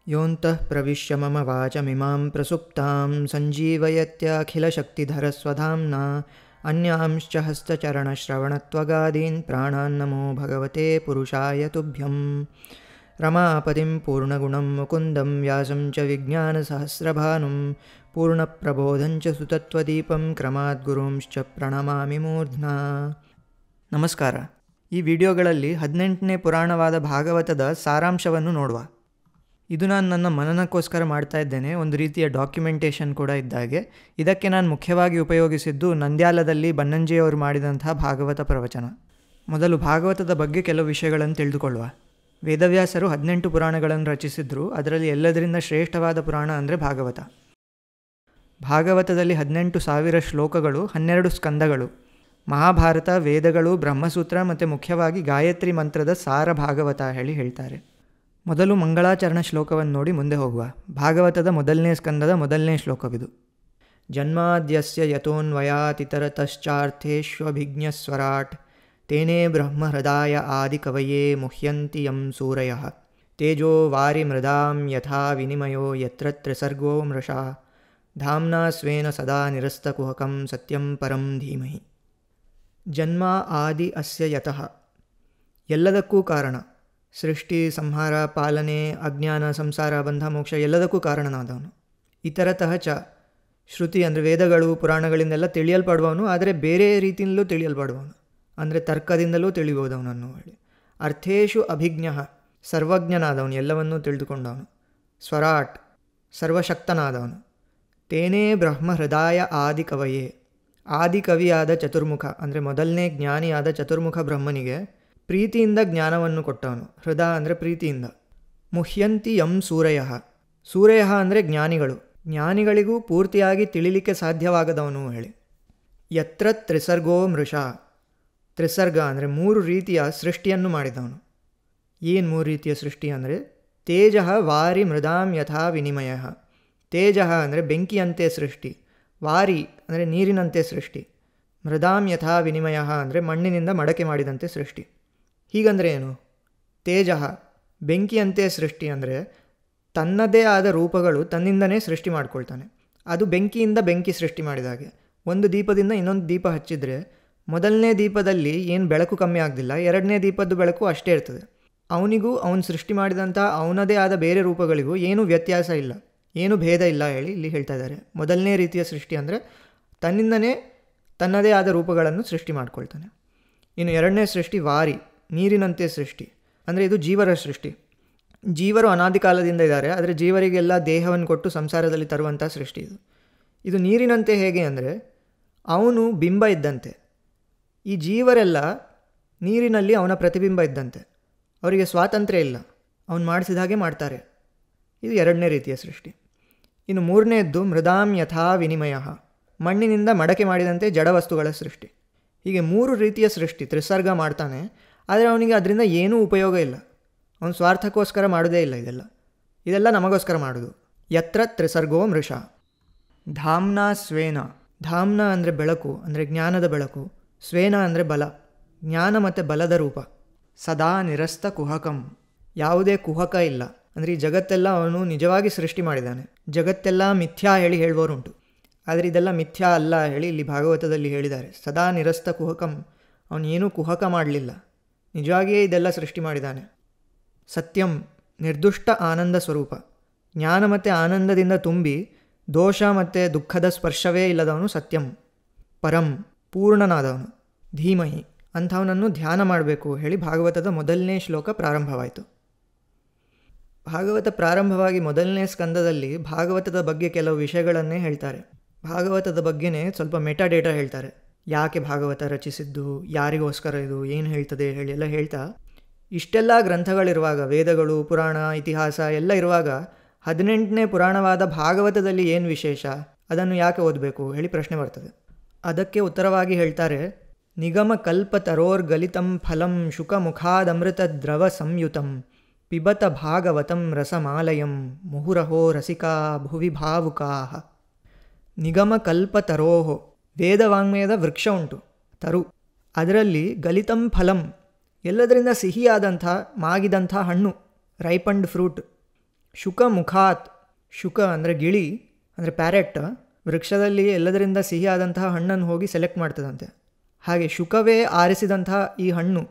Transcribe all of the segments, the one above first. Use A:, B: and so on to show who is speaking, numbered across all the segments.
A: ಯೋಂತಃ ಪ್ರವಿಶ್ಯ ಮಮ ವಾಚಮಿಮಾಂ ಪ್ರಸುಪ್ತಾಂ ಸಂಜೀವಯತ್ಯಖಿಲಶಕ್ತಿಧರಸ್ವಧಾಮ್ನಾ ಅನ್ಯಾಂಶ್ಚ ಹಸ್ತಚರಣಶ್ರವಣತ್ವಗಾದೀನ್ ಪ್ರಾಣಾನ್ನಮೋ ಭಗವತೆ ಪುರುಷಾಯ ತುಭ್ಯಂ. ರಮಾಪತಿಂ ಪೂರ್ಣಗುಣಂ ಮುಕುಂದಂ ವ್ಯಾಸಂ ಚ ವಿಜ್ಞಾನಸಹಸ್ರಭಾನುಂ ಪೂರ್ಣಪ್ರಬೋಧಂಚ ಸುತತ್ವದೀಪಂ ಕ್ರಮಾದ್ಗುರುಂಶ್ಚ ಪ್ರಣಮಾಮಿ ಮೂರ್ಧ್ನಾ. ನಮಸ್ಕಾರ. ಈ ವಿಡಿಯೋಗಳಲ್ಲಿ 18ನೇ ಪುರಾಣವಾದ ಭಾಗವತದ ಸಾರಾಂಶವನ್ನು ನೋಡುವ. ಇದು ನಾನು ನನ್ನ ಮನನಕ್ಕೋಸ್ಕರ ಮಾಡ್ತಾ ಇದ್ದೇನೆ, ಒಂದು ರೀತಿಯ ಡಾಕ್ಯುಮೆಂಟೇಷನ್ ಕೂಡ ಇದ್ದಾಗೆ. ಇದಕ್ಕೆ ನಾನು ಮುಖ್ಯವಾಗಿ ಉಪಯೋಗಿಸಿದ್ದು ನಂದ್ಯಾಲದಲ್ಲಿ ಬನ್ನಂಜಿಯವರು ಮಾಡಿದಂತಹ ಭಾಗವತ ಪ್ರವಚನ. ಮೊದಲು ಭಾಗವತದ ಬಗ್ಗೆ ಕೆಲವು ವಿಷಯಗಳನ್ನು ತಿಳಿದುಕೊಳ್ಳುವ. ವೇದವ್ಯಾಸರು 18 ಪುರಾಣಗಳನ್ನು ರಚಿಸಿದ್ರು. ಅದರಲ್ಲಿ ಎಲ್ಲದರಿಂದ ಶ್ರೇಷ್ಠವಾದ ಪುರಾಣ ಅಂದರೆ ಭಾಗವತ. ಭಾಗವತದಲ್ಲಿ 18,000 ಶ್ಲೋಕಗಳು, 12 ಸ್ಕಂದಗಳು. ಮಹಾಭಾರತ, ವೇದಗಳು, ಬ್ರಹ್ಮಸೂತ್ರ ಮತ್ತು ಮುಖ್ಯವಾಗಿ ಗಾಯತ್ರಿ ಮಂತ್ರದ ಸಾರ ಭಾಗವತ ಹೇಳ್ತಾರೆ. ಮೊದಲು ಮಂಗಳಾಚರಣ ಶ್ಲೋಕವನ್ನು ನೋಡಿ ಮುಂದೆ ಹೋಗುವ. ಭಾಗವತದ ಮೊದಲನೇ ಸ್ಕಂದದ ಮೊದಲನೇ ಶ್ಲೋಕವಿದು. ಜನ್ಮಾದ್ಯಸ್ಯ ಯತೋನ್ವಯಾತಿತರತಶ್ಚಾರ್ಥೇಷ್ವಭಿಜ್ಞಸ್ವರಾಟ್ ತೇನೇ ಬ್ರಹ್ಮಹೃದಾಯ ಆದಿಕವಯೇ ಮುಹ್ಯಂತಿ ಯಂ ಸೂರಯಃ ತೇಜೋ ವಾರಿ ಮೃದಾಂ ಯಥಾ ವಿನಿಮಯೋ ಯತ್ರ ತ್ರಿಸರ್ಗೋ ಮೃಷಾ ಧಾಮ್ನಾ ಸ್ವೇನ ಸದಾ ನಿರಸ್ತಕುಹಕಂ ಸತ್ಯಂ ಪರಂ ಧೀಮಹಿ. ಜನ್ಮ ಆದಿ ಅಸ್ಯ ಯತಃ, ಎಲ್ಲದಕ್ಕೂ ಕಾರಣ. ಸೃಷ್ಟಿ, ಸಂಹಾರ, ಪಾಲನೆ, ಅಜ್ಞಾನ, ಸಂಸಾರ, ಬಂಧ, ಮೋಕ್ಷ ಎಲ್ಲದಕ್ಕೂ ಕಾರಣನಾದವನು. ಇತರತಃ ಚ, ಶ್ರುತಿ ಅಂದರೆ ವೇದಗಳು, ಪುರಾಣಗಳಿಂದೆಲ್ಲ ತಿಳಿಯಲ್ಪಡುವವನು, ಆದರೆ ಬೇರೆ ರೀತಿಯಿಂದಲೂ ತಿಳಿಯಲ್ಪಡುವವನು, ಅಂದರೆ ತರ್ಕದಿಂದಲೂ ತಿಳಿಯುವುದವನನ್ನು ಹೇಳಿ. ಅರ್ಥೇಶು ಅಭಿಜ್ಞ, ಸರ್ವಜ್ಞನಾದವನು, ಎಲ್ಲವನ್ನೂ ತಿಳಿದುಕೊಂಡವನು. ಸ್ವರಾಟ್, ಸರ್ವಶಕ್ತನಾದವನು. ತೇನೇ ಬ್ರಹ್ಮ ಹೃದಯ ಆದಿಕವಯೇ, ಆದಿಕವಿಯಾದ ಚತುರ್ಮುಖ ಅಂದರೆ ಮೊದಲನೇ ಜ್ಞಾನಿಯಾದ ಚತುರ್ಮುಖ ಬ್ರಹ್ಮನಿಗೆ ಪ್ರೀತಿಯಿಂದ ಜ್ಞಾನವನ್ನು ಕೊಟ್ಟವನು. ಹೃದ ಅಂದರೆ ಪ್ರೀತಿಯಿಂದ. ಮುಹ್ಯಂತಿ ಯಂ ಸೂರಯಃ, ಸೂರಯಃ ಅಂದರೆ ಜ್ಞಾನಿಗಳು, ಜ್ಞಾನಿಗಳಿಗೂ ಪೂರ್ತಿಯಾಗಿ ತಿಳಿಲಿಕ್ಕೆ ಸಾಧ್ಯವಾಗದವನು ಹೇಳಿ. ಯತ್ರ ತ್ರಿಸರ್ಗೋ ಮೃಷಾ, ತ್ರಿಸರ್ಗ ಅಂದರೆ 3 ರೀತಿಯ ಸೃಷ್ಟಿಯನ್ನು ಮಾಡಿದವನು. ಏನು 3 ರೀತಿಯ ಸೃಷ್ಟಿ ಅಂದರೆ? ತೇಜ ವಾರಿ ಮೃದಾಂ ಯಥಾ ವಿನಿಮಯ, ತೇಜ ಅಂದರೆ ಬೆಂಕಿಯಂತೆ ಸೃಷ್ಟಿ, ವಾರಿ ಅಂದರೆ ನೀರಿನಂತೆ ಸೃಷ್ಟಿ, ಮೃದಾಂ ಯಥಾ ವಿನಿಮಯ ಅಂದರೆ ಮಣ್ಣಿನಿಂದ ಮಡಕೆ ಮಾಡಿದಂತೆ ಸೃಷ್ಟಿ. ಹೀಗಂದರೆ ಏನು? ತೇಜ ಬೆಂಕಿಯಂತೆ ಸೃಷ್ಟಿ ಅಂದರೆ ತನ್ನದೇ ಆದ ರೂಪಗಳು ತನ್ನಿಂದನೇ ಸೃಷ್ಟಿ ಮಾಡ್ಕೊಳ್ತಾನೆ. ಅದು ಬೆಂಕಿಯಿಂದ ಬೆಂಕಿ ಸೃಷ್ಟಿ ಮಾಡಿದ ಹಾಗೆ. ಒಂದು ದೀಪದಿಂದ ಇನ್ನೊಂದು ದೀಪ ಹಚ್ಚಿದರೆ ಮೊದಲನೇ ದೀಪದಲ್ಲಿ ಏನು ಬೆಳಕು ಕಮ್ಮಿ ಆಗಲಿಲ್ಲ, ಎರಡನೇ ದೀಪದ ಬೆಳಕು ಅಷ್ಟೇ ಇರ್ತದೆ. ಅವನಿಗೂ ಅವನು ಸೃಷ್ಟಿ ಮಾಡಿದಂಥ ಅವನದೇ ಆದ ಬೇರೆ ರೂಪಗಳಿಗೂ ಏನೂ ವ್ಯತ್ಯಾಸ ಇಲ್ಲ, ಏನೂ ಭೇದ ಇಲ್ಲ ಹೇಳಿ ಇಲ್ಲಿ ಹೇಳ್ತಾ ಇದ್ದಾರೆ. ಮೊದಲನೇ ರೀತಿಯ ಸೃಷ್ಟಿ ಅಂದರೆ ತನ್ನಿಂದನೇ ತನ್ನದೇ ಆದ ರೂಪಗಳನ್ನು ಸೃಷ್ಟಿ ಮಾಡ್ಕೊಳ್ತಾನೆ. ಇನ್ನು ಎರಡನೇ ಸೃಷ್ಟಿ ವಾರಿ, ನೀರಿನಂತೆ ಸೃಷ್ಟಿ ಅಂದರೆ ಇದು ಜೀವರ ಸೃಷ್ಟಿ. ಜೀವರು ಅನಾದಿ ಕಾಲದಿಂದ ಇದ್ದಾರೆ, ಆದರೆ ಜೀವರಿಗೆಲ್ಲ ದೇಹವನ್ನು ಕೊಟ್ಟು ಸಂಸಾರದಲ್ಲಿ ತರುವಂಥ ಸೃಷ್ಟಿ ಇದು. ಇದು ನೀರಿನಂತೆ ಹೇಗೆ ಅಂದರೆ ಅವನು ಬಿಂಬ ಇದ್ದಂತೆ, ಈ ಜೀವರೆಲ್ಲ ನೀರಿನಲ್ಲಿ ಅವನ ಪ್ರತಿಬಿಂಬ ಇದ್ದಂತೆ. ಅವರಿಗೆ ಸ್ವಾತಂತ್ರ್ಯ ಇಲ್ಲ, ಅವನು ಮಾಡಿಸಿದ ಹಾಗೆ ಮಾಡ್ತಾರೆ. ಇದು ಎರಡನೇ ರೀತಿಯ ಸೃಷ್ಟಿ. ಇನ್ನು ಮೂರನೇದ್ದು ಮೃದಾಂ ಯಥಾ ವಿನಿಮಯ, ಮಣ್ಣಿನಿಂದ ಮಡಕೆ ಮಾಡಿದಂತೆ ಜಡವಸ್ತುಗಳ ಸೃಷ್ಟಿ. ಹೀಗೆ 3 ರೀತಿಯ ಸೃಷ್ಟಿ ತ್ರಿಸರ್ಗ ಮಾಡ್ತಾನೆ, ಆದರೆ ಅವನಿಗೆ ಅದರಿಂದ ಏನೂ ಉಪಯೋಗ ಇಲ್ಲ. ಅವನು ಸ್ವಾರ್ಥಕ್ಕೋಸ್ಕರ ಮಾಡೋದೇ ಇಲ್ಲ. ಇದೆಲ್ಲ ನಮಗೋಸ್ಕರ ಮಾಡೋದು. ಯತ್ರ ತ್ರಿಸರ್ಗೋ ಮೃಷ. ಧಾಮ್ನಾ ಸ್ವೇನ, ಧಾಮ್ನ ಅಂದರೆ ಬೆಳಕು, ಅಂದರೆ ಜ್ಞಾನದ ಬೆಳಕು. ಸ್ವೇನ ಅಂದರೆ ಬಲ, ಜ್ಞಾನ ಮತ್ತು ಬಲದ ರೂಪ. ಸದಾ ನಿರಸ್ತ ಕುಹಕಂ, ಯಾವುದೇ ಕುಹಕ ಇಲ್ಲ. ಅಂದರೆ ಈ ಜಗತ್ತೆಲ್ಲ ಅವನು ನಿಜವಾಗಿ ಸೃಷ್ಟಿ ಮಾಡಿದ್ದಾನೆ. ಜಗತ್ತೆಲ್ಲ ಮಿಥ್ಯಾ ಹೇಳುವವರುಂಟು, ಆದರೆ ಇದೆಲ್ಲ ಮಿಥ್ಯಾ ಅಲ್ಲ ಹೇಳಿ ಇಲ್ಲಿ ಭಾಗವತದಲ್ಲಿ ಹೇಳಿದ್ದಾರೆ. ಸದಾ ನಿರಸ್ತ ಕುಹಕಂ, ಅವನು ಏನೂ ಕುಹಕ ಮಾಡಲಿಲ್ಲ, ನಿಜವಾಗಿಯೇ ಇದೆಲ್ಲ ಸೃಷ್ಟಿ ಮಾಡಿದ್ದಾನೆ. ಸತ್ಯಂ, ನಿರ್ದುಷ್ಟ ಆನಂದ ಸ್ವರೂಪ, ಜ್ಞಾನ ಮತ್ತು ಆನಂದದಿಂದ ತುಂಬಿ ದೋಷ ಮತ್ತು ದುಃಖದ ಸ್ಪರ್ಶವೇ ಇಲ್ಲದವನು ಸತ್ಯಂ. ಪರಂ, ಪೂರ್ಣನಾದವನು. ಧೀಮಹಿ, ಅಂಥವನನ್ನು ಧ್ಯಾನ ಮಾಡಬೇಕು ಹೇಳಿ ಭಾಗವತದ ಮೊದಲನೇ ಶ್ಲೋಕ ಪ್ರಾರಂಭವಾಯಿತು. ಭಾಗವತ ಪ್ರಾರಂಭವಾಗಿ ಮೊದಲನೇ ಸ್ಕಂದದಲ್ಲಿ ಭಾಗವತದ ಬಗ್ಗೆ ಕೆಲವು ವಿಷಯಗಳನ್ನೇ ಹೇಳ್ತಾರೆ. ಭಾಗವತದ ಬಗ್ಗೆನೇ ಸ್ವಲ್ಪ ಮೆಟಾ ಡೇಟಾ ಹೇಳ್ತಾರೆ. ಯಾಕೆ ಭಾಗವತ ರಚಿಸಿದ್ದು, ಯಾರಿಗೋಸ್ಕರ ಇದು, ಏನು ಹೇಳ್ತದೆ ಹೇಳಿ ಎಲ್ಲ ಹೇಳ್ತಾ, ಇಷ್ಟೆಲ್ಲ ಗ್ರಂಥಗಳಿರುವಾಗ, ವೇದಗಳು, ಪುರಾಣ, ಇತಿಹಾಸ ಎಲ್ಲ ಇರುವಾಗ 18ನೇ ಪುರಾಣವಾದ ಭಾಗವತದಲ್ಲಿ ಏನು ವಿಶೇಷ, ಅದನ್ನು ಯಾಕೆ ಓದಬೇಕು ಹೇಳಿ ಪ್ರಶ್ನೆ ಬರ್ತದೆ. ಅದಕ್ಕೆ ಉತ್ತರವಾಗಿ ಹೇಳ್ತಾರೆ, ನಿಗಮ ಕಲ್ಪತರೋರ್ಗಲಿತಂ ಫಲಂ ಶುಕಮುಖಾದಮೃತ ದ್ರವ ಸಂಯುತಂ ಪಿಬತ ಭಾಗವತಂ ರಸಮಾಲಯಂ ಮುಹುರಹೋ ರಸಿಕಾ ಭುವಿ ಭಾವುಕಾಹ. ನಿಗಮ ಕಲ್ಪತರೋಹೋ, ವೇದವಾಂಗ್ಮಯದ ವೃಕ್ಷ ಉಂಟು, ತರು. ಅದರಲ್ಲಿ ಗಲಿತಂ ಫಲಂ, ಎಲ್ಲದರಿಂದ ಸಿಹಿಯಾದಂಥ ಮಾಗಿದಂಥ ಹಣ್ಣು, ರೈಪಂಡ್ ಫ್ರೂಟ್, ಶುಕ ಮುಖಾತ್, ಶುಕ ಅಂದರೆ ಗಿಳಿ ಅಂದರೆ ಪ್ಯಾರೆಟ್, ವೃಕ್ಷದಲ್ಲಿ ಎಲ್ಲದರಿಂದ ಸಿಹಿಯಾದಂತಹ ಹಣ್ಣನ್ನು ಹೋಗಿ ಸೆಲೆಕ್ಟ್ ಮಾಡ್ತದಂತೆ. ಹಾಗೆ ಶುಕವೇ ಆರಿಸಿದಂತಹ ಈ ಹಣ್ಣು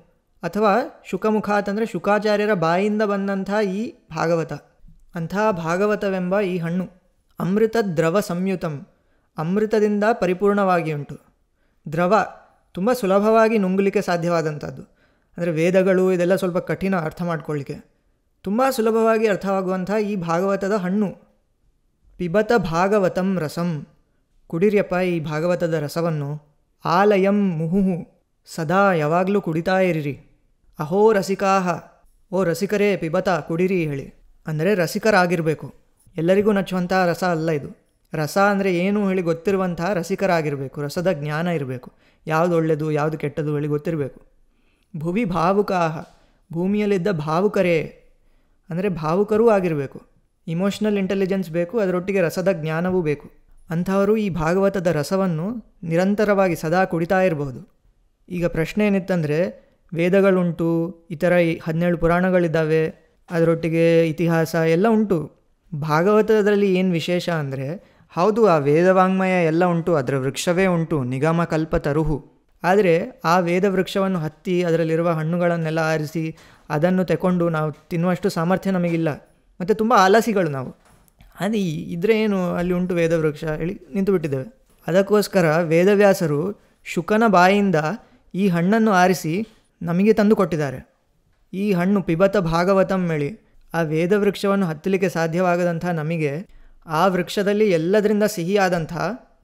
A: ಅಥವಾ ಶುಕಮುಖಾತ್ ಅಂದರೆ ಶುಕಾಚಾರ್ಯರ ಬಾಯಿಂದ ಬಂದಂಥ ಈ ಭಾಗವತ, ಅಂಥ ಭಾಗವತವೆಂಬ ಈ ಹಣ್ಣು ಅಮೃತ ದ್ರವ ಸಂಯುತಂ, ಅಮೃತದಿಂದ ಪರಿಪೂರ್ಣವಾಗಿ ಉಂಟು. ದ್ರವ ತುಂಬ ಸುಲಭವಾಗಿ ನುಂಗಲಿಕ್ಕೆ ಸಾಧ್ಯವಾದಂಥದ್ದು. ಅಂದರೆ ವೇದಗಳು ಇದೆಲ್ಲ ಸ್ವಲ್ಪ ಕಠಿಣ ಅರ್ಥ ಮಾಡ್ಕೊಳ್ಳಿಕ್ಕೆ, ತುಂಬ ಸುಲಭವಾಗಿ ಅರ್ಥವಾಗುವಂಥ ಈ ಭಾಗವತದ ಹಣ್ಣು. ಪಿಬತ ಭಾಗವತಂ ರಸಂ, ಕುಡಿರ್ಯಪ್ಪ ಈ ಭಾಗವತದ ರಸವನ್ನು. ಆಲಯಂ ಮುಹುಹು, ಸದಾ ಯಾವಾಗಲೂ ಕುಡಿತಾ ಇರಿರಿ. ಅಹೋ ರಸಿಕಾಹ, ಓ ರಸಿಕರೇ ಪಿಬತ ಕುಡಿರಿ ಹೇಳಿ. ಅಂದರೆ ರಸಿಕರಾಗಿರಬೇಕು, ಎಲ್ಲರಿಗೂ ನಚ್ಚುವಂಥ ರಸ ಅಲ್ಲ ಇದು. ರಸ ಅಂದರೆ ಏನು ಹೇಳಿ ಗೊತ್ತಿರುವಂಥ ರಸಿಕರಾಗಿರಬೇಕು, ರಸದ ಜ್ಞಾನ ಇರಬೇಕು, ಯಾವುದು ಒಳ್ಳೆಯದು ಯಾವುದು ಕೆಟ್ಟದು ಹೇಳಿ ಗೊತ್ತಿರಬೇಕು. ಭುವಿ ಭಾವುಕಾಹ, ಭೂಮಿಯಲ್ಲಿದ್ದ ಭಾವುಕರೇ ಅಂದರೆ ಭಾವುಕರೂ ಆಗಿರಬೇಕು, ಇಮೋಷ್ನಲ್ ಇಂಟೆಲಿಜೆನ್ಸ್ ಬೇಕು, ಅದರೊಟ್ಟಿಗೆ ರಸದ ಜ್ಞಾನವೂ ಬೇಕು. ಅಂಥವರು ಈ ಭಾಗವತದ ರಸವನ್ನು ನಿರಂತರವಾಗಿ ಸದಾ ಕುಡಿತಾ ಇರಬಹುದು. ಈಗ ಪ್ರಶ್ನೆ ಏನಿತ್ತಂದರೆ, ವೇದಗಳುಂಟು, ಇತರ 17 ಪುರಾಣಗಳಿದ್ದಾವೆ, ಅದರೊಟ್ಟಿಗೆ ಇತಿಹಾಸ ಎಲ್ಲ ಉಂಟು. ಭಾಗವತದಲ್ಲಿ ಏನು ವಿಶೇಷ ಅಂದರೆ, ಹೌದು ಆ ವೇದವಾಂಗ್ಮಯ ಎಲ್ಲ ಉಂಟು, ಅದರ ವೃಕ್ಷವೇ ಉಂಟು, ನಿಗಮ ಕಲ್ಪ ತರುಹು. ಆದರೆ ಆ ವೇದ ವೃಕ್ಷವನ್ನು ಹತ್ತಿ ಅದರಲ್ಲಿರುವ ಹಣ್ಣುಗಳನ್ನೆಲ್ಲ ಆರಿಸಿ ಅದನ್ನು ತಗೊಂಡು ನಾವು ತಿನ್ನುವಷ್ಟು ಸಾಮರ್ಥ್ಯ ನಮಗಿಲ್ಲ, ಮತ್ತು ತುಂಬ ಆಲಸಿಗಳು ನಾವು. ಅದು ಇದ್ರೆ ಏನು ಅಲ್ಲಿ ಉಂಟು ವೇದವೃಕ್ಷ ಹೇಳಿ ನಿಂತು ಬಿಟ್ಟಿದ್ದೇವೆ. ಅದಕ್ಕೋಸ್ಕರ ವೇದವ್ಯಾಸರು ಶುಕನ ಬಾಯಿಂದ ಈ ಹಣ್ಣನ್ನು ಆರಿಸಿ ನಮಗೆ ತಂದು ಕೊಟ್ಟಿದ್ದಾರೆ. ಈ ಹಣ್ಣು ಪಿಬತ ಭಾಗವತಂ ಹೇಳಿ, ಆ ವೇದವೃಕ್ಷವನ್ನು ಹತ್ತಲಿಕ್ಕೆ ಸಾಧ್ಯವಾಗದಂಥ ನಮಗೆ ಆ ವೃಕ್ಷದಲ್ಲಿ ಎಲ್ಲದರಿಂದ ಸಿಹಿಯಾದಂಥ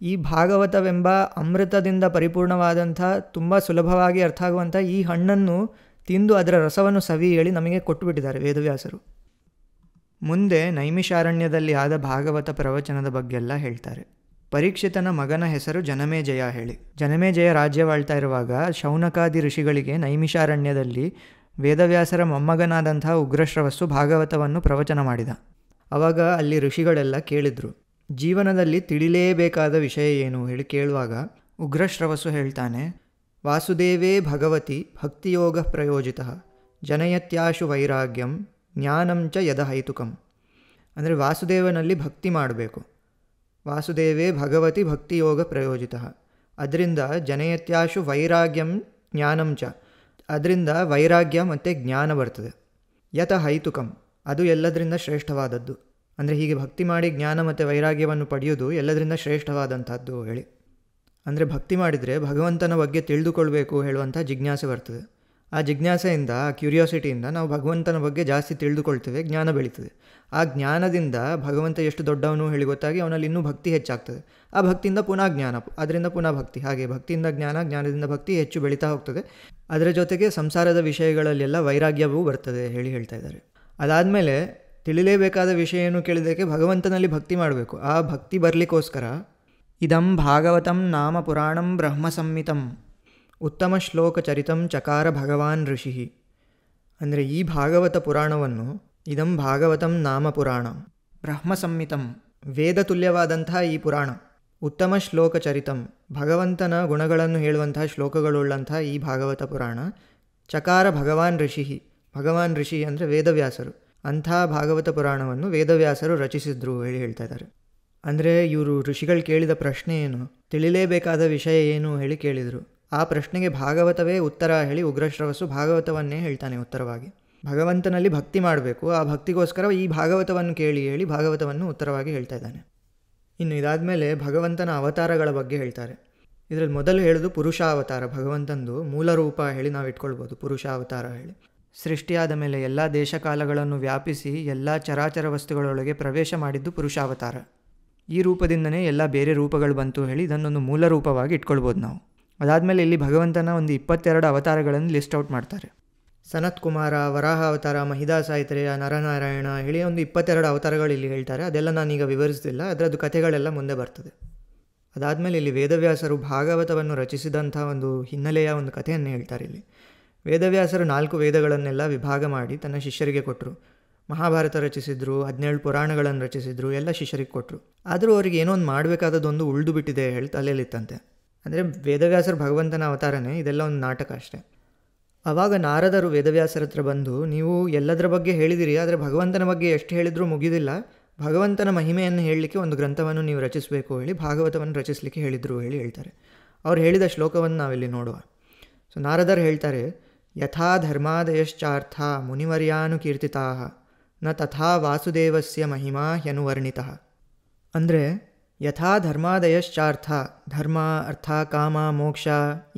A: ಈ ಭಾಗವತವೆಂಬ ಅಮೃತದಿಂದ ಪರಿಪೂರ್ಣವಾದಂಥ ತುಂಬ ಸುಲಭವಾಗಿ ಅರ್ಥ ಆಗುವಂಥ ಈ ಹಣ್ಣನ್ನು ತಿಂದು ಅದರ ರಸವನ್ನು ಸವಿ ಹೇಳಿ ನಮಗೆ ಕೊಟ್ಟುಬಿಟ್ಟಿದ್ದಾರೆ ವೇದವ್ಯಾಸರು. ಮುಂದೆ ನೈಮಿಷಾರಣ್ಯದಲ್ಲಿ ಆದ ಭಾಗವತ ಪ್ರವಚನದ ಬಗ್ಗೆಲ್ಲ ಹೇಳ್ತಾರೆ. ಪರೀಕ್ಷಿತನ ಮಗನ ಹೆಸರು ಜನಮೇಜಯ ಹೇಳಿ. ಜನಮೇಜಯ ರಾಜ್ಯವಾಳ್ತಾ ಇರುವಾಗ ಶೌನಕಾದಿ ಋಷಿಗಳಿಗೆ ನೈಮಿಷಾರಣ್ಯದಲ್ಲಿ ವೇದವ್ಯಾಸರ ಮೊಮ್ಮಗನಾದಂಥ ಉಗ್ರಶ್ರವಸ್ಸು ಭಾಗವತವನ್ನು ಪ್ರವಚನ ಮಾಡಿದ. ಆವಾಗ ಅಲ್ಲಿ ಋಷಿಗಳೆಲ್ಲ ಕೇಳಿದರು, ಜೀವನದಲ್ಲಿ ತಿಳಿಲೇಬೇಕಾದ ವಿಷಯ ಏನು ಹೇಳಿ ಕೇಳುವಾಗ ಉಗ್ರಶ್ರವಸ್ಸು ಹೇಳ್ತಾನೆ, ವಾಸುದೇವೇ ಭಗವತಿ ಭಕ್ತಿಯೋಗ ಪ್ರಯೋಜಿತ ಜನಯತ್ಯಾಶು ವೈರಾಗ್ಯಂ ಜ್ಞಾನಂಚ ಯದಹೈತುಕಂ. ಅಂದರೆ ವಾಸುದೇವನಲ್ಲಿ ಭಕ್ತಿ ಮಾಡಬೇಕು. ವಾಸುದೇವೇ ಭಗವತಿ ಭಕ್ತಿಯೋಗ ಪ್ರಯೋಜಿತ, ಅದರಿಂದ ಜನಯತ್ಯಾಶು ವೈರಾಗ್ಯಂ ಜ್ಞಾನಂಚ, ಅದರಿಂದ ವೈರಾಗ್ಯ ಮತ್ತು ಜ್ಞಾನ ಬರ್ತದೆ. ಯತಹೈತುಕಂ, ಅದು ಎಲ್ಲದರಿಂದ ಶ್ರೇಷ್ಠವಾದದ್ದು. ಅಂದರೆ ಹೀಗೆ ಭಕ್ತಿ ಮಾಡಿ ಜ್ಞಾನ ಮತ್ತು ವೈರಾಗ್ಯವನ್ನು ಪಡೆಯೋದು ಎಲ್ಲದರಿಂದ ಶ್ರೇಷ್ಠವಾದಂಥದ್ದು ಹೇಳಿ. ಅಂದರೆ ಭಕ್ತಿ ಮಾಡಿದರೆ ಭಗವಂತನ ಬಗ್ಗೆ ತಿಳಿದುಕೊಳ್ಬೇಕು ಹೇಳುವಂಥ ಜಿಜ್ಞಾಸೆ ಬರ್ತದೆ. ಆ ಜಿಜ್ಞಾಸೆಯಿಂದ, ಆ ಕ್ಯೂರಿಯಾಸಿಟಿಯಿಂದ ನಾವು ಭಗವಂತನ ಬಗ್ಗೆ ಜಾಸ್ತಿ ತಿಳಿದುಕೊಳ್ತೇವೆ, ಜ್ಞಾನ ಬೆಳೀತದೆ. ಆ ಜ್ಞಾನದಿಂದ ಭಗವಂತ ಎಷ್ಟು ದೊಡ್ಡವನು ಹೇಳಿ ಗೊತ್ತಾಗಿ ಅವನಲ್ಲಿ ಇನ್ನೂ ಭಕ್ತಿ ಹೆಚ್ಚಾಗ್ತದೆ. ಆ ಭಕ್ತಿಯಿಂದ ಪುನಃ ಜ್ಞಾನ, ಅದರಿಂದ ಪುನಃ ಭಕ್ತಿ, ಹಾಗೆ ಭಕ್ತಿಯಿಂದ ಜ್ಞಾನ, ಜ್ಞಾನದಿಂದ ಭಕ್ತಿ ಹೆಚ್ಚು ಬೆಳೀತಾ ಹೋಗ್ತದೆ. ಅದರ ಜೊತೆಗೆ ಸಂಸಾರದ ವಿಷಯಗಳಲ್ಲೆಲ್ಲ ವೈರಾಗ್ಯವೂ ಬರ್ತದೆ ಹೇಳಿ ಹೇಳ್ತಾ ಇದ್ದಾರೆ. ಅದಾದಮೇಲೆ ತಿಳಿಲೇಬೇಕಾದ ವಿಷಯ ಏನು ಕೇಳಿದಕ್ಕೆ ಭಗವಂತನಲ್ಲಿ ಭಕ್ತಿ ಮಾಡಬೇಕು. ಆ ಭಕ್ತಿ ಬರಲಿಕ್ಕೋಸ್ಕರ ಇದಂ ಭಾಗವತಂ ನಾಮ ಪುರಾಣಂ ಬ್ರಹ್ಮ ಸಂಹಿತಂ ಉತ್ತಮ ಶ್ಲೋಕ ಚರಿತಂ ಚಕಾರ ಭಗವಾನ್ ಋಷಿ. ಅಂದರೆ ಈ ಭಾಗವತ ಪುರಾಣವನ್ನು, ಇದಂ ಭಾಗವತಂ ನಾಮ ಪುರಾಣ ಬ್ರಹ್ಮ ಸಂಹಿತಂ, ವೇದ ತುಲ್ಯವಾದಂತಹ ಈ ಪುರಾಣ, ಉತ್ತಮ ಶ್ಲೋಕ ಚರಿತಂ, ಭಗವಂತನ ಗುಣಗಳನ್ನು ಹೇಳುವಂತಹ ಶ್ಲೋಕಗಳುಳ್ಳಂಥ ಈ ಭಾಗವತ ಪುರಾಣ, ಚಕಾರ ಭಗವಾನ್ ಋಷಿ, ಭಗವಾನ್ ಋಷಿ ಅಂದರೆ ವೇದವ್ಯಾಸರು, ಅಂಥ ಭಾಗವತ ಪುರಾಣವನ್ನು ವೇದವ್ಯಾಸರು ರಚಿಸಿದ್ರು ಹೇಳಿ ಹೇಳ್ತಾ ಇದ್ದಾರೆ. ಅಂದರೆ ಇವರು ಋಷಿಗಳು ಕೇಳಿದ ಪ್ರಶ್ನೆ ಏನು, ತಿಳಿಲೇಬೇಕಾದ ವಿಷಯ ಏನು ಹೇಳಿ ಕೇಳಿದರು. ಆ ಪ್ರಶ್ನೆಗೆ ಭಾಗವತವೇ ಉತ್ತರ ಹೇಳಿ ಉಗ್ರಶ್ರವಸ್ಸು ಭಾಗವತವನ್ನೇ ಹೇಳ್ತಾನೆ ಉತ್ತರವಾಗಿ. ಭಗವಂತನಲ್ಲಿ ಭಕ್ತಿ ಮಾಡಬೇಕು, ಆ ಭಕ್ತಿಗೋಸ್ಕರ ಈ ಭಾಗವತವನ್ನು ಕೇಳಿ ಹೇಳಿ ಭಾಗವತವನ್ನು ಉತ್ತರವಾಗಿ ಹೇಳ್ತಾ ಇದ್ದಾನೆ. ಇನ್ನು ಇದಾದಮೇಲೆ ಭಗವಂತನ ಅವತಾರಗಳ ಬಗ್ಗೆ ಹೇಳ್ತಾರೆ. ಇದರಲ್ಲಿ ಮೊದಲು ಹೇಳೋದು ಪುರುಷಾವತಾರ, ಭಗವಂತಂದು ಮೂಲ ರೂಪ ಹೇಳಿ ನಾವು ಇಟ್ಕೊಳ್ಬೋದು ಪುರುಷಾವತಾರ ಹೇಳಿ. ಸೃಷ್ಟಿಯಾದ ಮೇಲೆ ಎಲ್ಲ ದೇಶಕಾಲಗಳನ್ನು ವ್ಯಾಪಿಸಿ ಎಲ್ಲ ಚರಾಚರ ವಸ್ತುಗಳೊಳಗೆ ಪ್ರವೇಶ ಮಾಡಿದ್ದು ಪುರುಷಾವತಾರ. ಈ ರೂಪದಿಂದನೇ ಎಲ್ಲ ಬೇರೆ ರೂಪಗಳು ಬಂತು ಹೇಳಿ ಇದನ್ನೊಂದು ಮೂಲ ರೂಪವಾಗಿ ಇಟ್ಕೊಳ್ಬೋದು ನಾವು. ಅದಾದಮೇಲೆ ಇಲ್ಲಿ ಭಗವಂತನ ಒಂದು 22 ಅವತಾರಗಳನ್ನು ಲಿಸ್ಟ್ ಔಟ್ ಮಾಡ್ತಾರೆ. ಸನತ್ ಕುಮಾರ, ವರಾಹ ಅವತಾರ, ಮಹಿದಾಸಾಯಿತ್ರೇಯ, ನರನಾರಾಯಣ ಹೇಳಿ ಒಂದು 22 ಅವತಾರಗಳು ಇಲ್ಲಿ ಹೇಳ್ತಾರೆ. ಅದೆಲ್ಲ ನಾನೀಗ ವಿವರಿಸ್ತಿಲ್ಲ, ಅದರದ್ದು ಕಥೆಗಳೆಲ್ಲ ಮುಂದೆ ಬರ್ತದೆ. ಅದಾದಮೇಲೆ ಇಲ್ಲಿ ವೇದವ್ಯಾಸರು ಭಾಗವತವನ್ನು ರಚಿಸಿದಂಥ ಒಂದು ಹಿನ್ನೆಲೆಯ ಒಂದು ಕಥೆಯನ್ನು ಹೇಳ್ತಾರೆ. ಇಲ್ಲಿ ವೇದವ್ಯಾಸರು 4 ವೇದಗಳನ್ನೆಲ್ಲ ವಿಭಾಗ ಮಾಡಿ ತನ್ನ ಶಿಷ್ಯರಿಗೆ ಕೊಟ್ಟರು. ಮಹಾಭಾರತ ರಚಿಸಿದ್ರು, 17 ಪುರಾಣಗಳನ್ನು ರಚಿಸಿದ್ರು, ಎಲ್ಲ ಶಿಷ್ಯರಿಗೆ ಕೊಟ್ಟರು. ಆದರೂ ಅವರಿಗೆ ಏನೋ ಒಂದು ಮಾಡಬೇಕಾದದ್ದೊಂದು ಉಳಿದು ಬಿಟ್ಟಿದೆ ಹೇಳಿ ತಲೆಯಲ್ಲಿತ್ತಂತೆ. ಅಂದರೆ ವೇದವ್ಯಾಸರು ಭಗವಂತನ ಅವತಾರನೇ, ಇದೆಲ್ಲ ಒಂದು ನಾಟಕ ಅಷ್ಟೇ. ಆವಾಗ ನಾರದರು ವೇದವ್ಯಾಸರ ಹತ್ರ ಬಂದು, ನೀವು ಎಲ್ಲದರ ಬಗ್ಗೆ ಹೇಳಿದಿರಿ, ಆದರೆ ಭಗವಂತನ ಬಗ್ಗೆ ಎಷ್ಟು ಹೇಳಿದರೂ ಮುಗಿದಿಲ್ಲ, ಭಗವಂತನ ಮಹಿಮೆಯನ್ನು ಹೇಳಲಿಕ್ಕೆ ಒಂದು ಗ್ರಂಥವನ್ನು ನೀವು ರಚಿಸಬೇಕು ಹೇಳಿ ಭಾಗವತವನ್ನು ರಚಿಸಲಿಕ್ಕೆ ಹೇಳಿದರು ಹೇಳ್ತಾರೆ. ಅವ್ರು ಹೇಳಿದ ಶ್ಲೋಕವನ್ನು ನಾವಿಲ್ಲಿ ನೋಡುವ. ಸೊ ನಾರದರು ಹೇಳ್ತಾರೆ, ಯಥಾ ಧರ್ಮಾದಯಶ್ಚಾರ್ಥ ಮುನಿವರ್ಯಾನುಕೀರ್ತಿತಾ ನ ತಥಾ ವಾಸುದೇವಸ್ಯ ಮಹಿಮಾ ಹ್ಯನುವರ್ಣಿತಃ. ಅಂದರೆ ಯಥಾ ಧರ್ಮಾದಯಶ್ಚಾರ್ಥ, ಧರ್ಮ, ಅರ್ಥ, ಕಾಮ, ಮೋಕ್ಷ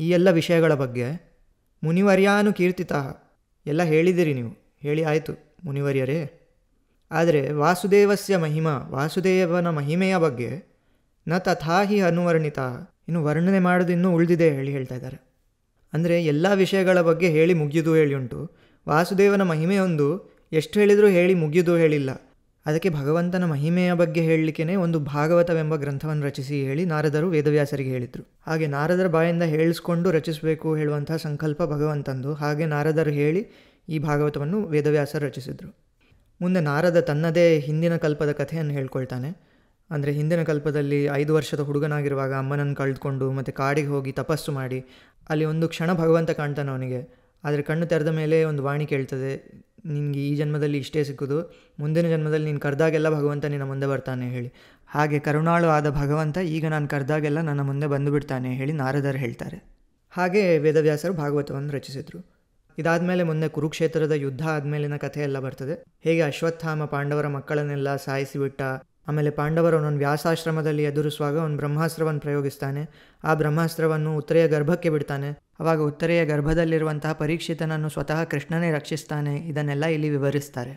A: ಈ ಎಲ್ಲ ವಿಷಯಗಳ ಬಗ್ಗೆ ಮುನಿವರ್ಯಾನುಕೀರ್ತಿತಃ ಎಲ್ಲ ಹೇಳಿದಿರಿ ನೀವು, ಹೇಳಿ ಆಯಿತು ಮುನಿವರ್ಯರೇ. ಆದರೆ ವಾಸುದೇವಸ್ಯ ಮಹಿಮಾ, ವಾಸುದೇವನ ಮಹಿಮೆಯ ಬಗ್ಗೆ ನ ತಥಾಹಿ ಅನುವರ್ಣಿತ, ಇನ್ನು ವರ್ಣನೆ ಮಾಡೋದು ಇನ್ನೂ ಉಳಿದಿದೆ ಹೇಳ್ತಾ ಇದ್ದಾರೆ. ಅಂದರೆ ಎಲ್ಲ ವಿಷಯಗಳ ಬಗ್ಗೆ ಹೇಳಿ ಮುಗಿಯುವುದು ಹೇಳಿ ಉಂಟು, ವಾಸುದೇವನ ಮಹಿಮೆಯೊಂದು ಎಷ್ಟು ಹೇಳಿದರೂ ಹೇಳಿ ಮುಗಿಯುವುದು ಹೇಳಿಲ್ಲ. ಅದಕ್ಕೆ ಭಗವಂತನ ಮಹಿಮೆಯ ಬಗ್ಗೆ ಹೇಳಲಿಕ್ಕೆ ಒಂದು ಭಾಗವತವೆಂಬ ಗ್ರಂಥವನ್ನು ರಚಿಸಿ ಹೇಳಿ ನಾರದರು ವೇದವ್ಯಾಸರಿಗೆ ಹೇಳಿದರು. ಹಾಗೆ ನಾರದರ ಬಾಯಿಂದ ಹೇಳಿಸ್ಕೊಂಡು ರಚಿಸಬೇಕು ಹೇಳುವಂತಹ ಸಂಕಲ್ಪ ಭಗವಂತಂದು. ಹಾಗೆ ನಾರದರು ಹೇಳಿ ಈ ಭಾಗವತವನ್ನು ವೇದವ್ಯಾಸರು ರಚಿಸಿದರು. ಮುಂದೆ ನಾರದ ತನ್ನದೇ ಹಿಂದಿನ ಕಲ್ಪದ ಕಥೆಯನ್ನು ಹೇಳ್ಕೊಳ್ತಾನೆ. ಅಂದರೆ ಹಿಂದಿನ ಕಲ್ಪದಲ್ಲಿ 5 ವರ್ಷದ ಹುಡುಗನಾಗಿರುವಾಗ ಅಮ್ಮನನ್ನು ಕಳೆದುಕೊಂಡು ಮತ್ತು ಕಾಡಿಗೆ ಹೋಗಿ ತಪಸ್ಸು ಮಾಡಿ ಅಲ್ಲಿ ಒಂದು ಕ್ಷಣ ಭಗವಂತ ಕಾಣ್ತಾನೆ ಅವನಿಗೆ. ಆದರೆ ಕಣ್ಣು ತೆರೆದ ಮೇಲೆ ಒಂದು ವಾಣಿ ಕೇಳ್ತದೆ, ನಿನಗೆ ಈ ಜನ್ಮದಲ್ಲಿ ಇಷ್ಟೇ ಸಿಕ್ಕುದು, ಮುಂದಿನ ಜನ್ಮದಲ್ಲಿ ನೀನು ಕರೆದಾಗೆಲ್ಲ ಭಗವಂತ ನಿನ್ನ ಮುಂದೆ ಬರ್ತಾನೆ ಹೇಳಿ. ಹಾಗೆ ಕರುಣಾಳು ಆದ ಭಗವಂತ ಈಗ ನಾನು ಕರೆದಾಗೆಲ್ಲ ನನ್ನ ಮುಂದೆ ಬಂದು ಬಿಡ್ತಾನೆ ಹೇಳಿ ನಾರದರು ಹೇಳ್ತಾರೆ. ಹಾಗೆ ವೇದವ್ಯಾಸರು ಭಾಗವತವನ್ನು ರಚಿಸಿದರು. ಇದಾದಮೇಲೆ ಮುಂದೆ ಕುರುಕ್ಷೇತ್ರದ ಯುದ್ಧ ಆದಮೇಲಿನ ಕಥೆ ಎಲ್ಲ ಬರ್ತದೆ. ಹೇಗೆ ಅಶ್ವತ್ಥಾಮ ಪಾಂಡವರ ಮಕ್ಕಳನ್ನೆಲ್ಲ ಸಾಯಿಸಿಬಿಟ್ಟ, ಆಮೇಲೆ ಪಾಂಡವರು ಅವನೊಂದು ವ್ಯಾಸಾಶ್ರಮದಲ್ಲಿ ಎದುರಿಸುವಾಗ ಒಂದು ಬ್ರಹ್ಮಾಸ್ತ್ರವನ್ನು ಪ್ರಯೋಗಿಸ್ತಾನೆ. ಆ ಬ್ರಹ್ಮಾಸ್ತ್ರವನ್ನು ಉತ್ತರೆಯ ಗರ್ಭಕ್ಕೆ ಬಿಡ್ತಾನೆ. ಆವಾಗ ಉತ್ತರೆಯ ಗರ್ಭದಲ್ಲಿರುವಂತಹ ಪರೀಕ್ಷಿತನನ್ನು ಸ್ವತಃ ಕೃಷ್ಣನೇ ರಕ್ಷಿಸ್ತಾನೆ. ಇದನ್ನೆಲ್ಲ ಇಲ್ಲಿ ವಿವರಿಸ್ತಾರೆ.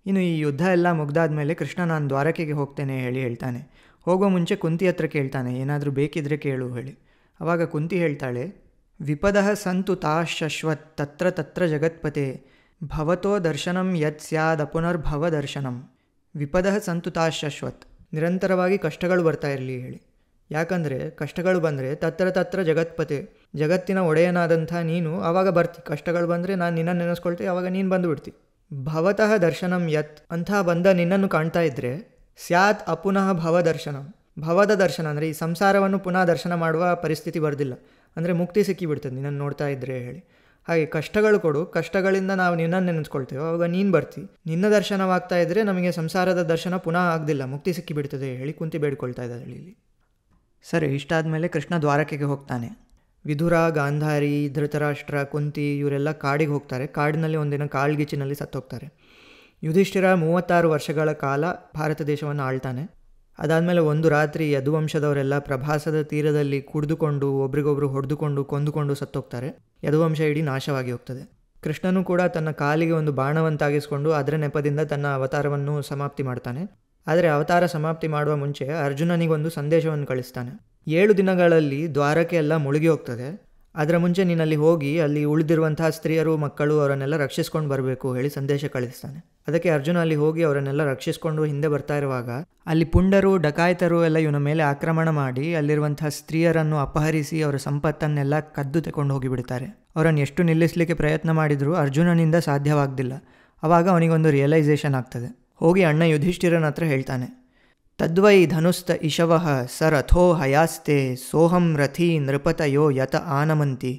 A: ಇನ್ನು ಈ ಯುದ್ಧ ಎಲ್ಲ ಮುಗ್ದಾದ ಮೇಲೆ ಕೃಷ್ಣ ನಾನು ದ್ವಾರಕೆಗೆ ಹೋಗ್ತೇನೆ ಹೇಳ್ತಾನೆ. ಹೋಗೋ ಮುಂಚೆ ಕುಂತಿ ಹತ್ರ ಕೇಳ್ತಾನೆ, ಏನಾದರೂ ಬೇಕಿದ್ರೆ ಕೇಳು ಹೇಳಿ. ಆವಾಗ ಕುಂತಿ ಹೇಳ್ತಾಳೆ, ವಿಪದಃ ಸಂತು ತಾಶಶ್ವತ್ ತತ್ರ ತತ್ರ ಜಗತ್ಪತೆ ಭವತೋ ದರ್ಶನಂ ಯತ್ ಸ್ಯಾದ ಪುನರ್ಭವ ದರ್ಶನಂ. ವಿಪದಃ ಸಂತು ತಾಶಶ್ವತ್, ನಿರಂತರವಾಗಿ ಕಷ್ಟಗಳು ಬರ್ತಾ ಇರಲಿ ಹೇಳಿ. ಯಾಕಂದರೆ ಕಷ್ಟಗಳು ಬಂದರೆ ತತ್ರ ತತ್ರ ಜಗತ್ಪತೆ, ಜಗತ್ತಿನ ಒಡೆಯನಾದಂಥ ನೀನು ಆವಾಗ ಬರ್ತಿ. ಕಷ್ಟಗಳು ಬಂದರೆ ನಾನು ನಿನ್ನನ್ನು ನೆನೆಸ್ಕೊಳ್ತೆ, ಆವಾಗ ನೀನು ಬಂದುಬಿಡ್ತಿ. ಭವತಃ ದರ್ಶನಂ ಯತ್, ಅಂಥ ಬಂದ ನಿನ್ನನ್ನು ಕಾಣ್ತಾ ಇದ್ದರೆ ಸ್ಯಾತ್ ಅಪುನಃ ಭವ ದರ್ಶನಂ, ಭವದ ದರ್ಶನ ಅಂದರೆ ಈ ಸಂಸಾರವನ್ನು ಪುನಃ ದರ್ಶನ ಮಾಡುವ ಪರಿಸ್ಥಿತಿ ಬರ್ದಿಲ್ಲ. ಅಂದರೆ ಮುಕ್ತಿ ಸಿಕ್ಕಿಬಿಡ್ತದೆ ನಿನ್ನನ್ನು ನೋಡ್ತಾ ಇದ್ದರೆ ಹೇಳಿ. ಹಾಗೆ ಕಷ್ಟಗಳು ಕೊಡು, ಕಷ್ಟಗಳಿಂದ ನಾವು ನಿನ್ನನ್ನು ನೆನೆಸ್ಕೊಳ್ತೇವೆ, ಆವಾಗ ನೀನು ಬರ್ತಿ. ನಿನ್ನ ದರ್ಶನವಾಗ್ತಾ ಇದ್ದರೆ ನಮಗೆ ಸಂಸಾರದ ದರ್ಶನ ಪುನಃ ಆಗದಿಲ್ಲ, ಮುಕ್ತಿ ಸಿಕ್ಕಿಬಿಡ್ತದೆ ಹೇಳಿ ಕುಂತಿ ಬೇಡ್ಕೊಳ್ತಾ ಇದ್ದಾರೆ ಇಲ್ಲಿ. ಸರಿ, ಇಷ್ಟಾದ ಮೇಲೆ ಕೃಷ್ಣ ದ್ವಾರಕೆಗೆ ಹೋಗ್ತಾನೆ. ವಿದುರ, ಗಾಂಧಾರಿ, ಧೃತರಾಷ್ಟ್ರ, ಕುಂತಿ ಇವರೆಲ್ಲ ಕಾಡಿಗೆ ಹೋಗ್ತಾರೆ. ಕಾಡಿನಲ್ಲಿ ಒಂದಿನ ಕಾಳ್ಗಿಚ್ಚಿನಲ್ಲಿ ಸತ್ತೋಗ್ತಾರೆ. ಯುಧಿಷ್ಠಿರ 36 ವರ್ಷಗಳ ಕಾಲ ಭಾರತ ದೇಶವನ್ನು ಆಳ್ತಾನೆ. ಅದಾದಮೇಲೆ ಒಂದು ರಾತ್ರಿ ಯದುವಂಶದವರೆಲ್ಲ ಪ್ರಭಾಸದ ತೀರದಲ್ಲಿ ಕುಡಿದುಕೊಂಡು ಒಬ್ರಿಗೊಬ್ರು ಹೊಡೆದುಕೊಂಡು ಕೊಂದುಕೊಂಡು ಸತ್ತೋಗ್ತಾರೆ. ಯದುವಂಶ ಇಡೀ ನಾಶವಾಗಿ ಹೋಗ್ತದೆ. ಕೃಷ್ಣನು ಕೂಡ ತನ್ನ ಕಾಲಿಗೆ ಒಂದು ಬಾಣವಂತಾಗಿಸ್ಕೊಂಡು ಅದರ ನೆಪದಿಂದ ತನ್ನ ಅವತಾರವನ್ನು ಸಮಾಪ್ತಿ ಮಾಡ್ತಾನೆ. ಆದರೆ ಅವತಾರ ಸಮಾಪ್ತಿ ಮಾಡುವ ಮುಂಚೆ ಅರ್ಜುನನಿಗೊಂದು ಸಂದೇಶವನ್ನು ಕಳಿಸ್ತಾನೆ. 7 ದಿನಗಳಲ್ಲಿ ದ್ವಾರಕೆ ಎಲ್ಲ ಮುಳುಗಿ ಹೋಗ್ತದೆ. ಅದರ ಮುಂಚೆ ನೀನಲ್ಲಿ ಹೋಗಿ ಅಲ್ಲಿ ಉಳಿದಿರುವಂತಹ ಸ್ತ್ರೀಯರು, ಮಕ್ಕಳು ಅವರನ್ನೆಲ್ಲ ರಕ್ಷಿಸ್ಕೊಂಡು ಬರಬೇಕು ಹೇಳಿ ಸಂದೇಶ ಕಳಿಸ್ತಾನೆ. ಅದಕ್ಕೆ ಅರ್ಜುನ ಅಲ್ಲಿ ಹೋಗಿ ಅವರನ್ನೆಲ್ಲ ರಕ್ಷಿಸ್ಕೊಂಡು ಹಿಂದೆ ಬರ್ತಾ ಇರುವಾಗ ಅಲ್ಲಿ ಪುಂಡರು, ಡಕಾಯಿತರು ಎಲ್ಲ ಇವನ ಮೇಲೆ ಆಕ್ರಮಣ ಮಾಡಿ ಅಲ್ಲಿರುವಂತಹ ಸ್ತ್ರೀಯರನ್ನು ಅಪಹರಿಸಿ ಅವರ ಸಂಪತ್ತನ್ನೆಲ್ಲ ಕದ್ದು ತಗೊಂಡು ಹೋಗಿಬಿಡ್ತಾರೆ. ಅವರನ್ನು ಎಷ್ಟು ನಿಲ್ಲಿಸಲಿಕ್ಕೆ ಪ್ರಯತ್ನ ಮಾಡಿದರೂ ಅರ್ಜುನನಿಂದ ಸಾಧ್ಯವಾಗ್ದಿಲ್ಲ. ಆವಾಗ ಅವನಿಗೊಂದು ರಿಯಲೈಸೇಷನ್ ಆಗ್ತದೆ. ಹೋಗಿ ಅಣ್ಣ ಯುಧಿಷ್ಠಿರನ ಹತ್ರ ಹೇಳ್ತಾನೆ, ತದ್ವೈ ಧನುಸ್ತ ಇಶವಃ ಸ ರಥೋ ಹಯಾಸ್ತೆ ಸೋಹಂ ರಥೀ ನೃಪತಯೋ ಯತ ಆನಮಂತಿ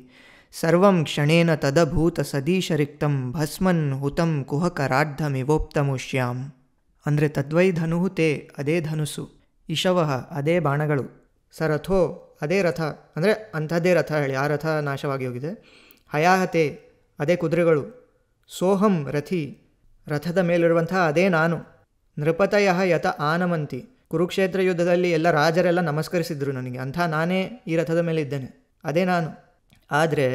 A: ಸರ್ವಂ ಕ್ಷಣೇನ ತದಭೂತ ಸದೀಶರಿಕ್ತಂ ಭಸ್ಮನ್ ಹುತಂ ಕುಹಕರಾಢ್ಧಮಿವೋಪ್ತಮುಷ್ಯಾಂ. ಅಂದರೆ ತದ್ವೈ ಧನುಹು ತೇ, ಅದೇ ಧನುಸ್ಸು, ಇಶವಃ ಅದೇ ಬಾಣಗಳು, ಸ ರಥೋ ಅದೇ ರಥ ಅಂದರೆ ಅಂಥದ್ದೇ ರಥ ಹೇಳಿ, ಆ ರಥ ನಾಶವಾಗಿ ಹೋಗಿದೆ. ಹಯಾಹತೆ ಅದೇ ಕುದುರೆಗಳು, ಸೋಹಂ ರಥಿ ರಥದ ಮೇಲಿರುವಂತಹ ಅದೇ ನಾನು, ನೃಪತಯ ಯತ ಆನಮಂತಿ ಕುರುಕ್ಷೇತ್ರ ಯುದ್ಧದಲ್ಲಿ ಎಲ್ಲ ರಾಜರೆಲ್ಲ ನಮಸ್ಕರಿಸಿದ್ರು ನನಗೆ, ಅಂಥ ನಾನೇ ಈ ರಥದ ಮೇಲೆ ಇದ್ದೇನೆ, ಅದೇ ನಾನು. ಆದರೆ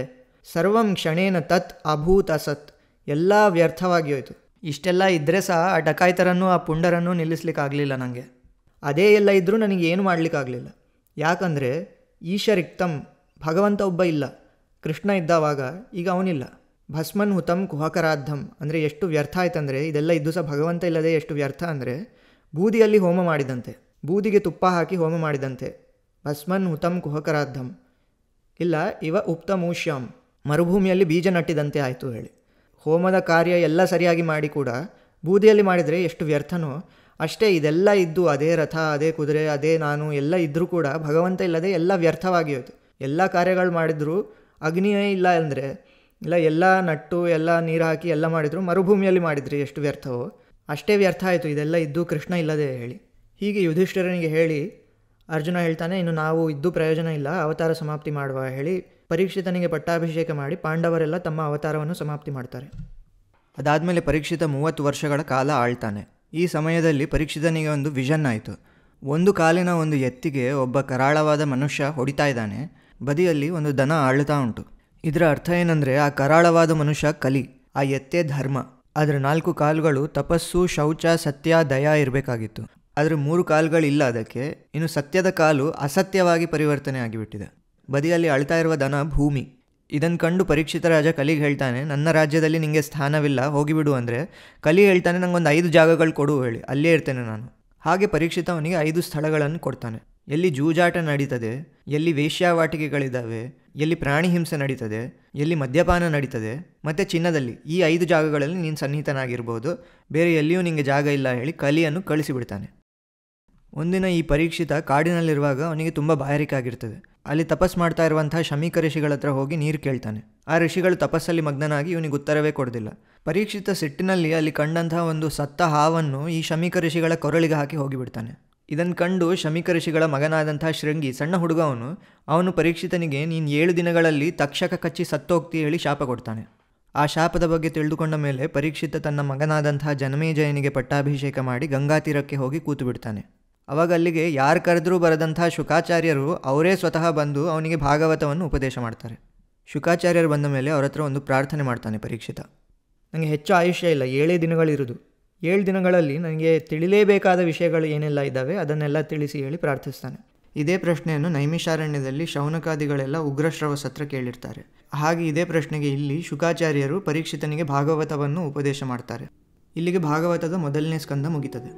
A: ಸರ್ವಂ ಕ್ಷಣೇನ ತತ್ ಅಭೂತ್ ಅಸತ್, ಎಲ್ಲ ವ್ಯರ್ಥವಾಗಿ ಹೋಯಿತು. ಇಷ್ಟೆಲ್ಲ ಇದ್ದರೆ ಸಹ ಆ ಡಕಾಯಿತರನ್ನು, ಆ ಪುಂಡರನ್ನು ನಿಲ್ಲಿಸ್ಲಿಕ್ಕಾಗಲಿಲ್ಲ ನನಗೆ. ಅದೇ ಎಲ್ಲ ಇದ್ದರೂ ನನಗೆ ಏನು ಮಾಡಲಿಕ್ಕಾಗಲಿಲ್ಲ. ಯಾಕಂದರೆ ಈಶರಿಕ್ತಂ, ಭಗವಂತ ಒಬ್ಬ ಇಲ್ಲ. ಕೃಷ್ಣ ಇದ್ದಾವಾಗ ಈಗ ಅವನಿಲ್ಲ. ಭಸ್ಮನ್ ಹುತಂ ಕುಹಕರಾಧಂ, ಅಂದರೆ ಎಷ್ಟು ವ್ಯರ್ಥ ಆಯ್ತಂದರೆ ಇದೆಲ್ಲ ಇದ್ದು ಸಹ ಭಗವಂತ ಇಲ್ಲದೆ ಎಷ್ಟು ವ್ಯರ್ಥ ಅಂದರೆ ಬೂದಿಯಲ್ಲಿ ಹೋಮ ಮಾಡಿದಂತೆ, ಬೂದಿಗೆ ತುಪ್ಪ ಹಾಕಿ ಹೋಮ ಮಾಡಿದಂತೆ. ಭಸ್ಮನ್ ಹುತಂ ಕುಹಕರಾಧಂ ಇಲ್ಲ, ಇವ ಉಪ್ತಮೂಷ್ಯಾಂ, ಮರುಭೂಮಿಯಲ್ಲಿ ಬೀಜ ನಟ್ಟಿದಂತೆ ಆಯಿತು ಹೇಳಿ. ಹೋಮದ ಕಾರ್ಯ ಎಲ್ಲ ಸರಿಯಾಗಿ ಮಾಡಿ ಕೂಡ ಬೂದಿಯಲ್ಲಿ ಮಾಡಿದರೆ ಎಷ್ಟು ವ್ಯರ್ಥನೋ ಅಷ್ಟೇ ಇದೆಲ್ಲ ಇದ್ದು, ಅದೇ ರಥ, ಅದೇ ಕುದುರೆ, ಅದೇ ನಾನು ಎಲ್ಲ ಇದ್ದರೂ ಕೂಡ ಭಗವಂತ ಇಲ್ಲದೆ ಎಲ್ಲ ವ್ಯರ್ಥವಾಗಿ ಹೋಯಿತು. ಎಲ್ಲ ಕಾರ್ಯಗಳು ಮಾಡಿದರೂ ಅಗ್ನಿಯೇ ಇಲ್ಲ ಅಂದರೆ ಇಲ್ಲ ಎಲ್ಲ ನಟ್ಟು ಎಲ್ಲ ನೀರು ಹಾಕಿ ಎಲ್ಲ ಮಾಡಿದ್ರು, ಮರುಭೂಮಿಯಲ್ಲಿ ಮಾಡಿದ್ರಿ ಎಷ್ಟು ವ್ಯರ್ಥವೋ ಅಷ್ಟೇ ವ್ಯರ್ಥ ಆಯಿತು ಇದೆಲ್ಲ ಇದ್ದು ಕೃಷ್ಣ ಇಲ್ಲದೆ ಹೇಳಿ. ಹೀಗೆ ಯುಧಿಷ್ಠಿರನಿಗೆ ಹೇಳಿ ಅರ್ಜುನ ಹೇಳ್ತಾನೆ, ಇನ್ನು ನಾವು ಇದ್ದು ಪ್ರಯೋಜನ ಇಲ್ಲ, ಅವತಾರ ಸಮಾಪ್ತಿ ಮಾಡುವ ಹೇಳಿ ಪರೀಕ್ಷಿತನಿಗೆ ಪಟ್ಟಾಭಿಷೇಕ ಮಾಡಿ ಪಾಂಡವರೆಲ್ಲ ತಮ್ಮ ಅವತಾರವನ್ನು ಸಮಾಪ್ತಿ ಮಾಡ್ತಾರೆ. ಅದಾದಮೇಲೆ ಪರೀಕ್ಷಿತ 30 ವರ್ಷಗಳ ಕಾಲ ಆಳ್ತಾನೆ. ಈ ಸಮಯದಲ್ಲಿ ಪರೀಕ್ಷಿತನಿಗೆ ಒಂದು ವಿಷನ್ ಆಯಿತು. ಒಂದು ಕಾಲಿನ ಒಂದು ಎತ್ತಿಗೆ ಒಬ್ಬ ಕರಾಳವಾದ ಮನುಷ್ಯ ಹೊಡಿತಾ ಇದ್ದಾನೆ, ಬದಿಯಲ್ಲಿ ಒಂದು ದನ ಆಳ್ತಾ ಉಂಟು. ಇದರ ಅರ್ಥ ಏನಂದರೆ ಆ ಕರಾಳವಾದ ಮನುಷ್ಯ ಕಲಿ, ಆ ಎತ್ತೇ ಧರ್ಮ. ಅದರ 4 ಕಾಲುಗಳು ತಪಸ್ಸು, ಶೌಚ, ಸತ್ಯ, ದಯ ಇರಬೇಕಾಗಿತ್ತು. ಆದರೆ 3 ಕಾಲುಗಳಿಲ್ಲ ಅದಕ್ಕೆ. ಇನ್ನು ಸತ್ಯದ ಕಾಲು ಅಸತ್ಯವಾಗಿ ಪರಿವರ್ತನೆ ಆಗಿಬಿಟ್ಟಿದೆ. ಬದಿಯಲ್ಲಿ ಅಳ್ತಾ ಇರುವ ದನ ಭೂಮಿ. ಇದನ್ನು ಕಂಡು ಪರೀಕ್ಷಿತ ರಾಜ ಕಲಿಗೆ ಹೇಳ್ತಾನೆ, ನನ್ನ ರಾಜ್ಯದಲ್ಲಿ ನಿಮಗೆ ಸ್ಥಾನವಿಲ್ಲ, ಹೋಗಿಬಿಡು. ಅಂದರೆ ಕಲಿ ಹೇಳ್ತಾನೆ, ನನಗೊಂದು 5 ಜಾಗಗಳು ಕೊಡು ಹೇಳಿ, ಅಲ್ಲೇ ಇರ್ತೇನೆ ನಾನು. ಹಾಗೆ ಪರೀಕ್ಷಿತ ಅವನಿಗೆ 5 ಸ್ಥಳಗಳನ್ನು ಕೊಡ್ತಾನೆ. ಎಲ್ಲಿ ಜೂಜಾಟ ನಡೀತದೆ, ಎಲ್ಲಿ ವೇಶ್ಯಾವಾಟಿಕೆಗಳಿದ್ದಾವೆ, ಎಲ್ಲಿ ಪ್ರಾಣಿ ಹಿಂಸೆ ನಡೀತದೆ, ಎಲ್ಲಿ ಮದ್ಯಪಾನ ನಡೀತದೆ, ಮತ್ತು ಚಿನ್ನದಲ್ಲಿ, ಈ 5 ಜಾಗಗಳಲ್ಲಿ ನೀನು ಸನ್ನಿಹಿತನಾಗಿರ್ಬೋದು, ಬೇರೆ ಎಲ್ಲಿಯೂ ನಿಮಗೆ ಜಾಗ ಇಲ್ಲ ಹೇಳಿ ಕಲಿಯನ್ನು ಕಳಿಸಿಬಿಡ್ತಾನೆ. ಒಂದಿನ ಈ ಪರೀಕ್ಷಿತ ಕಾಡಿನಲ್ಲಿರುವಾಗ ಅವನಿಗೆ ತುಂಬ ಬಾಯಾರಿಕೆ ಆಗಿರ್ತದೆ. ಅಲ್ಲಿ ತಪಸ್ ಮಾಡ್ತಾ ಇರುವಂತಹ ಶಮೀಕ ಋಷಿಗಳ ಹತ್ರ ಹೋಗಿ ನೀರು ಕೇಳ್ತಾನೆ. ಆ ಋಷಿಗಳು ತಪಸ್ಸಲ್ಲಿ ಮಗ್ನನಾಗಿ ಇವನಿಗೆ ಉತ್ತರವೇ ಕೊಡೋದಿಲ್ಲ. ಪರೀಕ್ಷಿತ ಸಿಟ್ಟಿನಲ್ಲಿ ಅಲ್ಲಿ ಕಂಡಂತಹ ಒಂದು ಸತ್ತ ಹಾವನ್ನು ಈ ಶಮೀಕ ಋಷಿಗಳ ಕೊರಳಿಗೆ ಹಾಕಿ ಹೋಗಿಬಿಡ್ತಾನೆ. ಇದನ್ನು ಕಂಡು ಶಮೀಕ ಋಷಿಗಳ ಮಗನಾದಂತಹ ಶೃಂಗಿ, ಸಣ್ಣ ಹುಡುಗ ಅವನು ಪರೀಕ್ಷಿತನಿಗೆ ನೀನು 7 ದಿನಗಳಲ್ಲಿ ತಕ್ಷಕ ಕಚ್ಚಿ ಸತ್ತೋಗ್ತಿ ಹೇಳಿ ಶಾಪ ಕೊಡ್ತಾನೆ. ಆ ಶಾಪದ ಬಗ್ಗೆ ತಿಳಿದುಕೊಂಡ ಮೇಲೆ ಪರೀಕ್ಷಿತ ತನ್ನ ಮಗನಾದಂತಹ ಜನಮೇಜಯನಿಗೆ ಪಟ್ಟಾಭಿಷೇಕ ಮಾಡಿ ಗಂಗಾ ತೀರಕ್ಕೆ ಹೋಗಿ ಕೂತು ಬಿಡ್ತಾನೆ. ಅವಾಗ ಅಲ್ಲಿಗೆ ಯಾರು ಕರೆದ್ರೂ ಬರದಂತಹ ಶುಕಾಚಾರ್ಯರು ಅವರೇ ಸ್ವತಃ ಬಂದು ಅವನಿಗೆ ಭಾಗವತವನ್ನು ಉಪದೇಶ ಮಾಡ್ತಾರೆ. ಶುಕಾಚಾರ್ಯರು ಬಂದ ಮೇಲೆ ಅವ್ರ ಹತ್ರ ಒಂದು ಪ್ರಾರ್ಥನೆ ಮಾಡ್ತಾನೆ ಪರೀಕ್ಷಿತ. ನನಗೆ ಹೆಚ್ಚು ಆಯುಷ್ಯ ಇಲ್ಲ, 7 ದಿನಗಳಿರುವುದು. 7 ದಿನಗಳಲ್ಲಿ ನನಗೆ ತಿಳಿಲೇಬೇಕಾದ ವಿಷಯಗಳು ಏನೆಲ್ಲ ಇದ್ದಾವೆ ಅದನ್ನೆಲ್ಲ ತಿಳಿಸಿ ಹೇಳಿ ಪ್ರಾರ್ಥಿಸ್ತಾನೆ. ಇದೇ ಪ್ರಶ್ನೆಯನ್ನು ನೈಮಿಷಾರಣ್ಯದಲ್ಲಿ ಶೌನಕಾದಿಗಳೆಲ್ಲ ಉಗ್ರಶ್ರವ ಸತ್ರ ಕೇಳಿರ್ತಾರೆ. ಹಾಗೆ ಇದೇ ಪ್ರಶ್ನೆಗೆ ಇಲ್ಲಿ ಶುಕಾಚಾರ್ಯರು ಪರೀಕ್ಷಿತನಿಗೆ ಭಾಗವತವನ್ನು ಉಪದೇಶ ಮಾಡ್ತಾರೆ. ಇಲ್ಲಿಗೆ ಭಾಗವತದ 1ನೇ ಸ್ಕಂದ ಮುಗಿತದೆ.